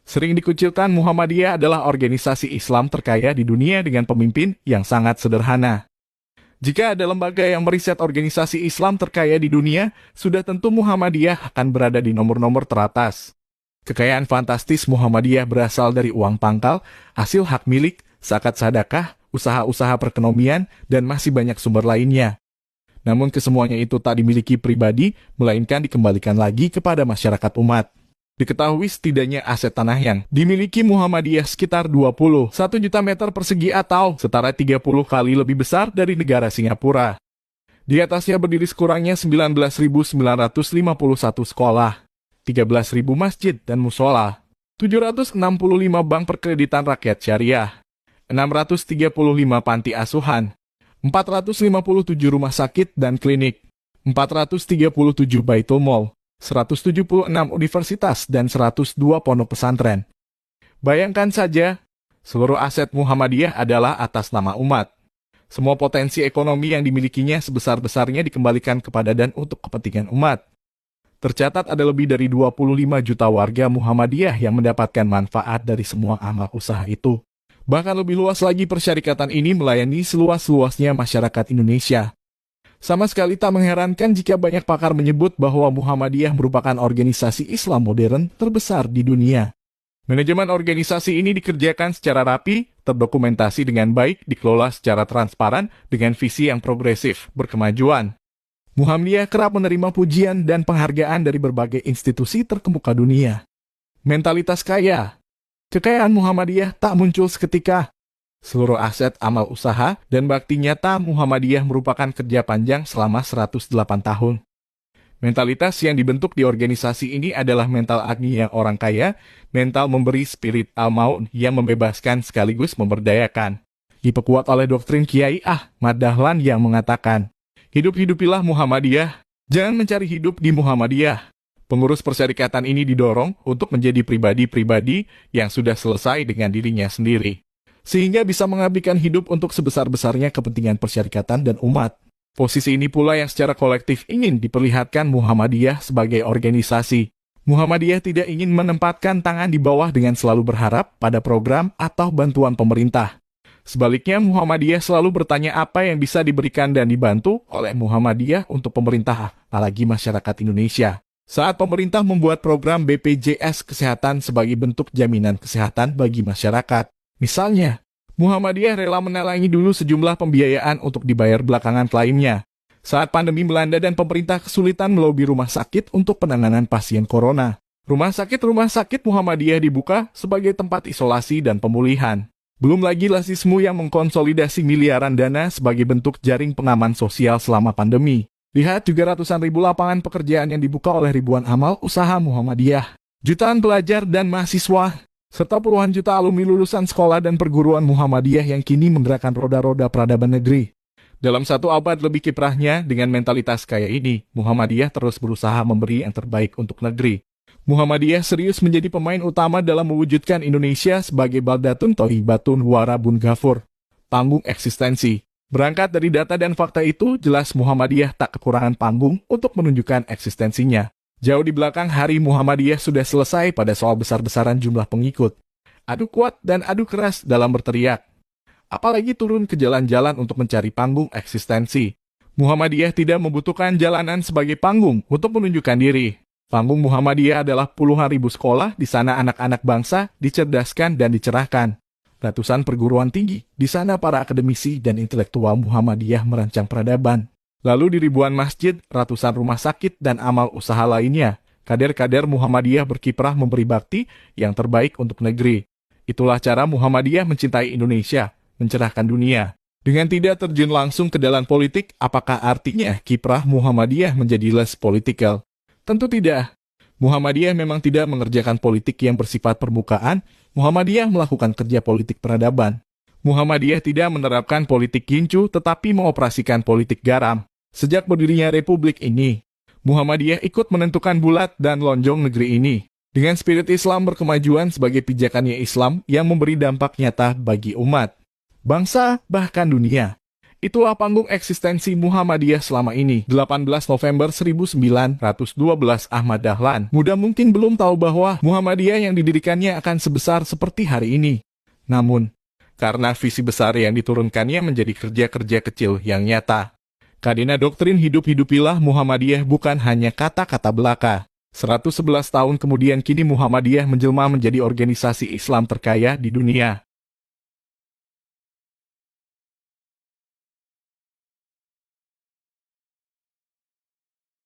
Sering dikucilkan, Muhammadiyah adalah organisasi Islam terkaya di dunia dengan pemimpin yang sangat sederhana. Jika ada lembaga yang meriset organisasi Islam terkaya di dunia, sudah tentu Muhammadiyah akan berada di nomor-nomor teratas. Kekayaan fantastis Muhammadiyah berasal dari uang pangkal, hasil hak milik, zakat sedekah, usaha-usaha perekonomian, dan masih banyak sumber lainnya. Namun kesemuanya itu tak dimiliki pribadi, melainkan dikembalikan lagi kepada masyarakat umat. Diketahui setidaknya aset tanah yang dimiliki Muhammadiyah sekitar 21 juta meter persegi atau setara 30 kali lebih besar dari negara Singapura. Di atasnya berdiri sekurangnya 19.951 sekolah, 13.000 masjid dan musola, 765 bank perkreditan rakyat syariah, 635 panti asuhan, 457 rumah sakit dan klinik, 437 baitul mal, 176 universitas dan 102 pondok pesantren. Bayangkan saja, seluruh aset Muhammadiyah adalah atas nama umat. Semua potensi ekonomi yang dimilikinya sebesar-besarnya dikembalikan kepada dan untuk kepentingan umat. Tercatat ada lebih dari 25 juta warga Muhammadiyah yang mendapatkan manfaat dari semua amal usaha itu. Bahkan lebih luas lagi, persyarikatan ini melayani seluas-luasnya masyarakat Indonesia. Sama sekali tak mengherankan jika banyak pakar menyebut bahwa Muhammadiyah merupakan organisasi Islam modern terbesar di dunia. Manajemen organisasi ini dikerjakan secara rapi, terdokumentasi dengan baik, dikelola secara transparan, dengan visi yang progresif, berkemajuan. Muhammadiyah kerap menerima pujian dan penghargaan dari berbagai institusi terkemuka dunia. Mentalitas kaya. Kekayaan Muhammadiyah tak muncul seketika. Seluruh aset amal usaha dan bakti nyata Muhammadiyah merupakan kerja panjang selama 108 tahun. Mentalitas yang dibentuk di organisasi ini adalah mental agni yang orang kaya, mental memberi spirit al-maun yang membebaskan sekaligus memberdayakan. Diperkuat oleh doktrin Kiai Ahmad Dahlan yang mengatakan, hidup-hidupilah Muhammadiyah, jangan mencari hidup di Muhammadiyah. Pengurus persyarikatan ini didorong untuk menjadi pribadi-pribadi yang sudah selesai dengan dirinya sendiri, sehingga bisa mengabdikan hidup untuk sebesar-besarnya kepentingan persyarikatan dan umat. Posisi ini pula yang secara kolektif ingin diperlihatkan Muhammadiyah sebagai organisasi. Muhammadiyah tidak ingin menempatkan tangan di bawah dengan selalu berharap pada program atau bantuan pemerintah. Sebaliknya, Muhammadiyah selalu bertanya apa yang bisa diberikan dan dibantu oleh Muhammadiyah untuk pemerintah, apalagi masyarakat Indonesia. Saat pemerintah membuat program BPJS Kesehatan sebagai bentuk jaminan kesehatan bagi masyarakat, misalnya, Muhammadiyah rela menalangi dulu sejumlah pembiayaan untuk dibayar belakangan klaimnya. Saat pandemi melanda dan pemerintah kesulitan melobi rumah sakit untuk penanganan pasien corona, rumah sakit Muhammadiyah dibuka sebagai tempat isolasi dan pemulihan. Belum lagi lasismu yang mengkonsolidasi miliaran dana sebagai bentuk jaring pengaman sosial selama pandemi. Lihat juga ratusan ribu lapangan pekerjaan yang dibuka oleh ribuan amal usaha Muhammadiyah. Jutaan pelajar dan mahasiswa, serta puluhan juta alumni lulusan sekolah dan perguruan Muhammadiyah yang kini menggerakkan roda-roda peradaban negeri. Dalam satu abad lebih kiprahnya, dengan mentalitas kaya ini, Muhammadiyah terus berusaha memberi yang terbaik untuk negeri. Muhammadiyah serius menjadi pemain utama dalam mewujudkan Indonesia sebagai baldatun thayyibatun warabun ghafur, panggung eksistensi. Berangkat dari data dan fakta itu, jelas Muhammadiyah tak kekurangan panggung untuk menunjukkan eksistensinya. Jauh di belakang hari Muhammadiyah sudah selesai pada soal besar-besaran jumlah pengikut. Adu kuat dan adu keras dalam berteriak. Apalagi turun ke jalan-jalan untuk mencari panggung eksistensi. Muhammadiyah tidak membutuhkan jalanan sebagai panggung untuk menunjukkan diri. Panggung Muhammadiyah adalah puluhan ribu sekolah, di sana anak-anak bangsa dicerdaskan dan dicerahkan. Ratusan perguruan tinggi, di sana para akademisi dan intelektual Muhammadiyah merancang peradaban. Lalu di ribuan masjid, ratusan rumah sakit dan amal usaha lainnya, kader-kader Muhammadiyah berkiprah memberi bakti yang terbaik untuk negeri. Itulah cara Muhammadiyah mencintai Indonesia, mencerahkan dunia. Dengan tidak terjun langsung ke dalam politik, apakah artinya kiprah Muhammadiyah menjadi less political? Tentu tidak. Muhammadiyah memang tidak mengerjakan politik yang bersifat permukaan. Muhammadiyah melakukan kerja politik peradaban. Muhammadiyah tidak menerapkan politik gincu, tetapi mengoperasikan politik garam. Sejak berdirinya republik ini, Muhammadiyah ikut menentukan bulat dan lonjong negeri ini. Dengan spirit Islam berkemajuan sebagai pijakannya Islam yang memberi dampak nyata bagi umat, bangsa, bahkan dunia. Itulah panggung eksistensi Muhammadiyah selama ini. 18 November 1912, Ahmad Dahlan. Muda mungkin belum tahu bahwa Muhammadiyah yang didirikannya akan sebesar seperti hari ini. Namun, karena visi besar yang diturunkannya menjadi kerja-kerja kecil yang nyata. Kadena doktrin hidup-hidupilah Muhammadiyah bukan hanya kata-kata belaka. 111 tahun kemudian kini Muhammadiyah menjelma menjadi organisasi Islam terkaya di dunia.